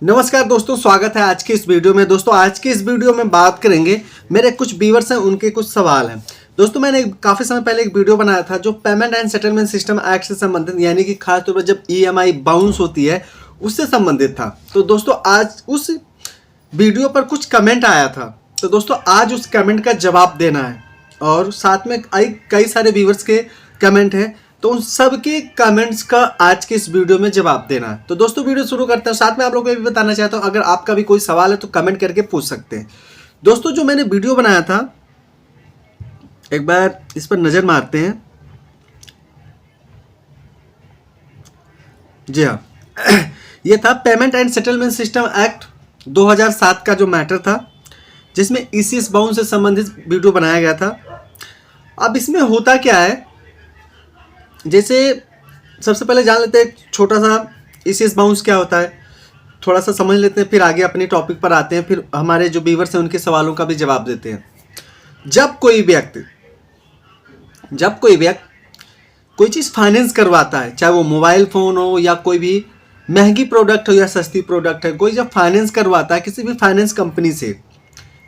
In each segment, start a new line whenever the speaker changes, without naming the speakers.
नमस्कार दोस्तों, स्वागत है आज की इस वीडियो में। दोस्तों आज की इस वीडियो में बात करेंगे, मेरे कुछ व्यूअर्स हैं उनके कुछ सवाल हैं। दोस्तों मैंने काफ़ी समय पहले एक वीडियो बनाया था जो payment and settlement system act से संबंधित, यानी कि खासतौर पर जब ईएमआई बाउंस होती है उससे संबंधित था। तो दोस्तों आज उस वीडियो पर कुछ कमेंट आया था, तो दोस्तों आज उस कमेंट का जवाब देना है और साथ में कई सारे व्यूअर्स के कमेंट हैं, तो उन सब के कमेंट्स का आज के इस वीडियो में जवाब देना है। तो दोस्तों वीडियो शुरू करते हैं। साथ में आप लोगों को ये भी बताना चाहता हूँ, अगर आपका भी कोई सवाल है तो कमेंट करके पूछ सकते हैं। दोस्तों जो मैंने वीडियो बनाया था, एक बार इस पर नज़र मारते हैं। जी हाँ, ये था payment and settlement system act 2007 का जो मैटर था, जिसमें ईसीएस बाउंस से संबंधित वीडियो बनाया गया था। अब इसमें होता क्या है, जैसे सबसे पहले जान लेते हैं छोटा सा ईसीएस बाउंस क्या होता है, थोड़ा सा समझ लेते हैं, फिर आगे अपने टॉपिक पर आते हैं, फिर हमारे जो व्यूअर्स हैं उनके सवालों का भी जवाब देते हैं। जब कोई व्यक्ति कोई चीज़ फाइनेंस करवाता है, चाहे वो मोबाइल फ़ोन हो या कोई भी महंगी प्रोडक्ट हो या सस्ती प्रोडक्ट है, कोई जब फाइनेंस करवाता है किसी भी फाइनेंस कंपनी से,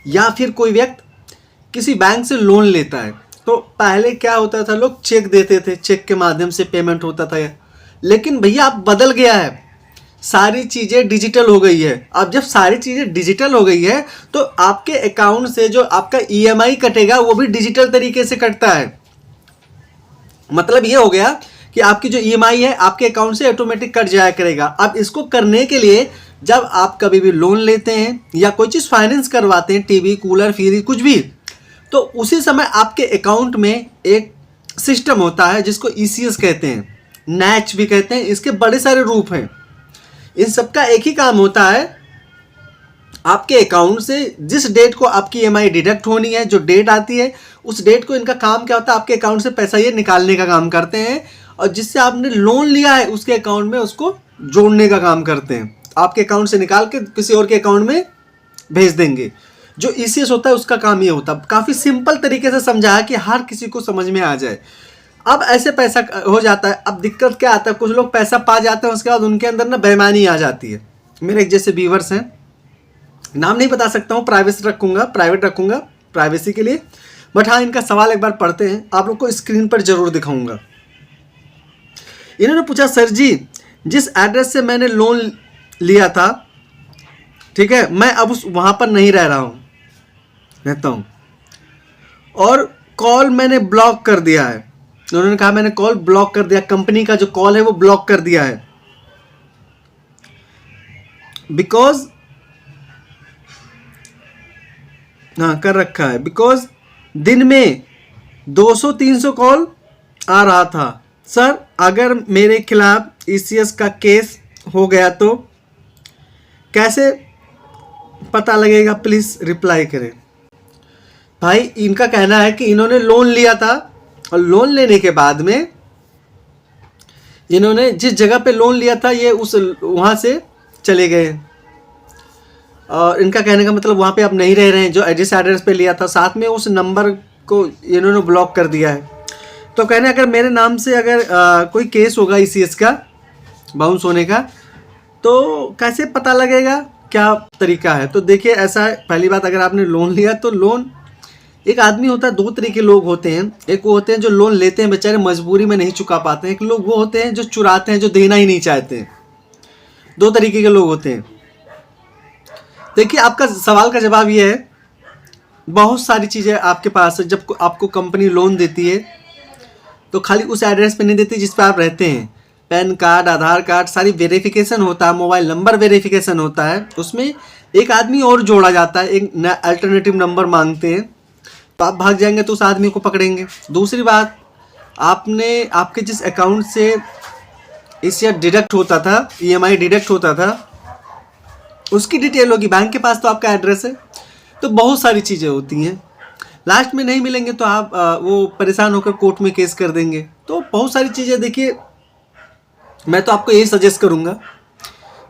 या फिर कोई व्यक्ति किसी बैंक से लोन लेता है, तो पहले क्या होता था, लोग चेक देते थे, चेक के माध्यम से पेमेंट होता था। लेकिन भैया अब बदल गया है, सारी चीज़ें डिजिटल हो गई है। अब जब सारी चीज़ें डिजिटल हो गई है तो आपके अकाउंट से जो आपका ईएमआई कटेगा वो भी डिजिटल तरीके से कटता है। मतलब ये हो गया कि आपकी जो ईएमआई है आपके अकाउंट से ऑटोमेटिक कट जाया करेगा। अब इसको करने के लिए जब आप कभी भी लोन लेते हैं या कोई चीज़ फाइनेंस करवाते हैं, टीवी, कूलर, फ्रिज, कुछ भी, तो उसी समय आपके अकाउंट में एक सिस्टम होता है जिसको ईसीएस कहते हैं, नैच भी कहते हैं। इसके बड़े सारे रूप हैं। इन सबका एक ही काम होता है, आपके अकाउंट से जिस डेट को आपकी ईएमआई डिडक्ट होनी है, जो डेट आती है उस डेट को इनका काम क्या होता है, आपके अकाउंट से पैसा ये निकालने का काम करते हैं, और जिससे आपने लोन लिया है उसके अकाउंट में उसको जोड़ने का काम करते हैं। आपके अकाउंट से निकाल के किसी और के अकाउंट में भेज देंगे। जो ईसीएस होता है उसका काम ये होता है। काफ़ी सिंपल तरीके से समझाया कि हर किसी को समझ में आ जाए। अब ऐसे पैसा हो जाता है, अब दिक्कत क्या आता है, कुछ लोग पैसा पा जाते हैं, उसके बाद उनके अंदर ना बेईमानी आ जाती है। मेरे एक जैसे व्यूअर्स हैं, नाम नहीं बता सकता हूँ, प्राइवेट रखूँगा प्राइवेसी के लिए, बट हाँ इनका सवाल एक बार पढ़ते हैं, आप लोग को स्क्रीन पर जरूर दिखाऊंगा। इन्होंने पूछा, सर जी जिस एड्रेस से मैंने लोन लिया था, ठीक है, मैं अब वहाँ पर नहीं रहता हूँ और कॉल मैंने ब्लॉक कर दिया है। उन्होंने कहा मैंने कॉल ब्लॉक कर दिया, कंपनी का जो कॉल है वो ब्लॉक कर दिया है, बिकॉज कर रखा है, बिकॉज दिन में 200-300 कॉल आ रहा था। सर अगर मेरे खिलाफ ईसीएस का केस हो गया तो कैसे पता लगेगा, प्लीज़ रिप्लाई करें। भाई इनका कहना है कि इन्होंने लोन लिया था और लोन लेने के बाद में इन्होंने जिस जगह पे लोन लिया था ये वहाँ से चले गए, और इनका कहने का मतलब वहाँ पे अब नहीं रह रहे हैं, जो जिस एड्रेस पे लिया था, साथ में उस नंबर को इन्होंने ब्लॉक कर दिया है। तो कहने अगर मेरे नाम से अगर कोई केस होगा ईसीएस का बाउंस होने का, तो कैसे पता लगेगा, क्या तरीका है। तो देखिए ऐसा है, पहली बात अगर आपने लोन लिया तो लोन, एक आदमी होता है, दो तरह के लोग होते हैं। एक वो होते हैं जो लोन लेते हैं, बेचारे मजबूरी में नहीं चुका पाते हैं। एक लोग वो होते हैं जो चुराते हैं, जो देना ही नहीं चाहते हैं। दो तरीके के लोग होते हैं। देखिए आपका सवाल का जवाब ये है, बहुत सारी चीज़ें आपके पास है। जब आपको कंपनी लोन देती है तो खाली उस एड्रेस पे नहीं देती जिस पे आप रहते हैं। पैन कार्ड, आधार कार्ड, सारी वेरिफिकेशन होता है, मोबाइल नंबर वेरिफिकेशन होता है, उसमें एक आदमी और जोड़ा जाता है, एक अल्टरनेटिव नंबर मांगते हैं, तो आप भाग जाएंगे तो उस आदमी को पकड़ेंगे। दूसरी बात, आपके जिस अकाउंट से इससे डिडक्ट होता था, ईएमआई डिडक्ट होता था, उसकी डिटेल होगी। बैंक के पास तो आपका एड्रेस है। तो बहुत सारी चीज़ें होती हैं। लास्ट में नहीं मिलेंगे तो आप वो परेशान होकर कोर्ट में केस कर देंगे। तो बहुत सारी चीज़ें, देखिए मैं तो आपको यही सजेस्ट करूँगा,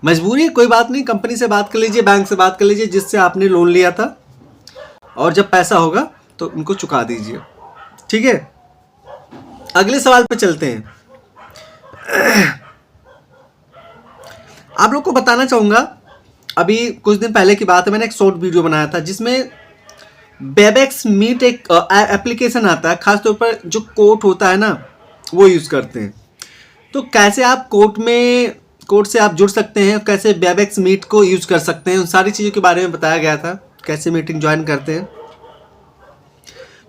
मजबूरी है कोई बात नहीं, कंपनी से बात कर लीजिए, बैंक से बात कर लीजिए जिससे आपने लोन लिया था, और जब पैसा होगा तो उनको चुका दीजिए। ठीक है, अगले सवाल पे चलते हैं। आप लोग को बताना चाहूँगा अभी कुछ दिन पहले की बात है, मैंने एक शॉर्ट वीडियो बनाया था जिसमें वेबएक्स मीट एक एप्लीकेशन आता है, खासतौर पर जो कोर्ट होता है ना वो यूज़ करते हैं। तो कैसे आप कोर्ट से आप जुड़ सकते हैं, कैसे वेबएक्स मीट को यूज़ कर सकते हैं, उन सारी चीज़ों के बारे में बताया गया था, कैसे मीटिंग ज्वाइन करते हैं।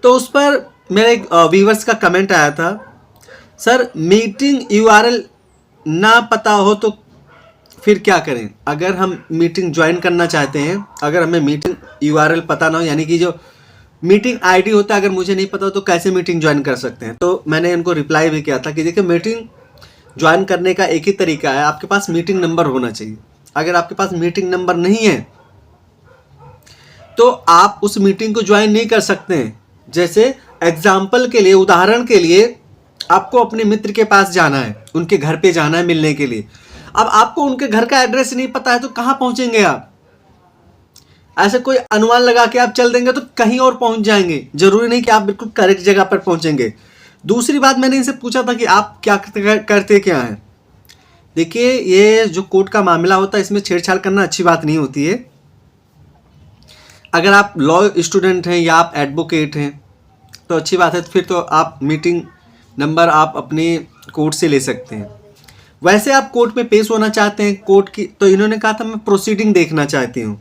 तो उस पर मेरे एक व्यूवर्स का कमेंट आया था, सर मीटिंग यूआरएल ना पता हो तो फिर क्या करें? अगर हम मीटिंग ज्वाइन करना चाहते हैं, अगर हमें मीटिंग यूआरएल पता ना हो, यानी कि जो मीटिंग आईडी होता है अगर मुझे नहीं पता हो तो कैसे मीटिंग ज्वाइन कर सकते हैं? तो मैंने इनको रिप्लाई भी किया था कि देखिए, मीटिंग ज्वाइन करने का एक ही तरीका है, आपके पास मीटिंग नंबर होना चाहिए। अगर आपके पास मीटिंग नंबर नहीं है तो आप उस मीटिंग को ज्वाइन नहीं कर सकते हैं। जैसे एग्जाम्पल के लिए, उदाहरण के लिए, आपको अपने मित्र के पास जाना है, उनके घर पे जाना है मिलने के लिए। अब आपको उनके घर का एड्रेस नहीं पता है तो कहाँ पहुंचेंगे आप? ऐसे कोई अनुमान लगा के आप चल देंगे तो कहीं और पहुंच जाएंगे, जरूरी नहीं कि आप बिल्कुल करेक्ट जगह पर पहुंचेंगे। दूसरी बात, मैंने इनसे पूछा था कि आप क्या करते क्या हैं। देखिए, ये जो कोर्ट का मामला होता है इसमें छेड़छाड़ करना अच्छी बात नहीं होती है। अगर आप लॉ स्टूडेंट हैं या आप एडवोकेट हैं तो अच्छी बात है, तो फिर तो आप मीटिंग नंबर आप अपने कोर्ट से ले सकते हैं। वैसे आप कोर्ट में पेश होना चाहते हैं कोर्ट की, तो इन्होंने कहा था मैं प्रोसीडिंग देखना चाहती हूँ,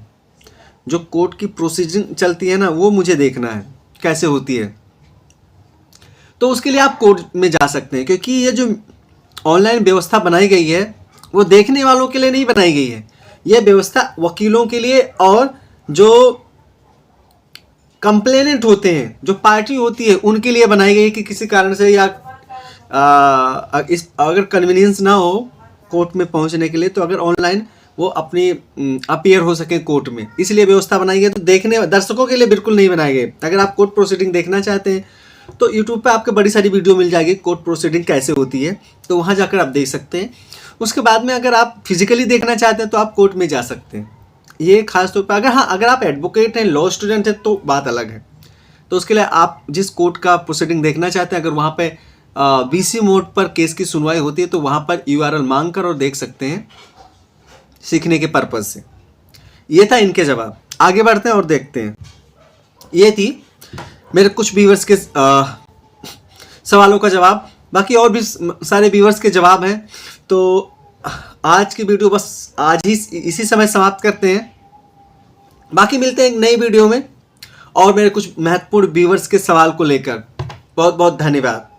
जो कोर्ट की प्रोसीडिंग चलती है ना वो मुझे देखना है कैसे होती है। तो उसके लिए आप कोर्ट में जा सकते हैं, क्योंकि ये जो ऑनलाइन व्यवस्था बनाई गई है वो देखने वालों के लिए नहीं बनाई गई है। ये व्यवस्था वकीलों के लिए और जो कंप्लेनेंट होते हैं, जो पार्टी होती है, उनके लिए बनाई गई कि किसी कारण से या अगर कन्वीनियंस ना हो कोर्ट में पहुंचने के लिए, तो अगर ऑनलाइन वो अपनी अपीयर हो सके कोर्ट में, इसलिए व्यवस्था बनाई गई। तो देखने दर्शकों के लिए बिल्कुल नहीं बनाए गए। अगर आप कोर्ट प्रोसीडिंग देखना चाहते हैं तो यूट्यूब पे आपके बड़ी सारी वीडियो मिल जाएगी कोर्ट प्रोसीडिंग कैसे होती है, तो वहाँ जाकर आप देख सकते हैं। उसके बाद में अगर आप फिजिकली देखना चाहते हैं तो आप कोर्ट में जा सकते हैं। ये खास तौर पर अगर आप एडवोकेट हैं, लॉ स्टूडेंट हैं तो बात अलग है। तो उसके लिए आप जिस कोर्ट का प्रोसीडिंग देखना चाहते हैं, अगर वहाँ पे वीसी मोड पर केस की सुनवाई होती है तो वहाँ पर यूआरएल मांग कर और देख सकते हैं सीखने के पर्पज़ से। ये था इनके जवाब। आगे बढ़ते हैं और देखते हैं। ये थी मेरे कुछ व्यूअर्स के सवालों का जवाब। बाकी और भी सारे व्यूअर्स के जवाब हैं। तो आज की वीडियो बस आज ही इसी समय समाप्त करते हैं। बाकी मिलते हैं एक नई वीडियो में और मेरे कुछ महत्वपूर्ण व्यूअर्स के सवाल को लेकर। बहुत बहुत धन्यवाद।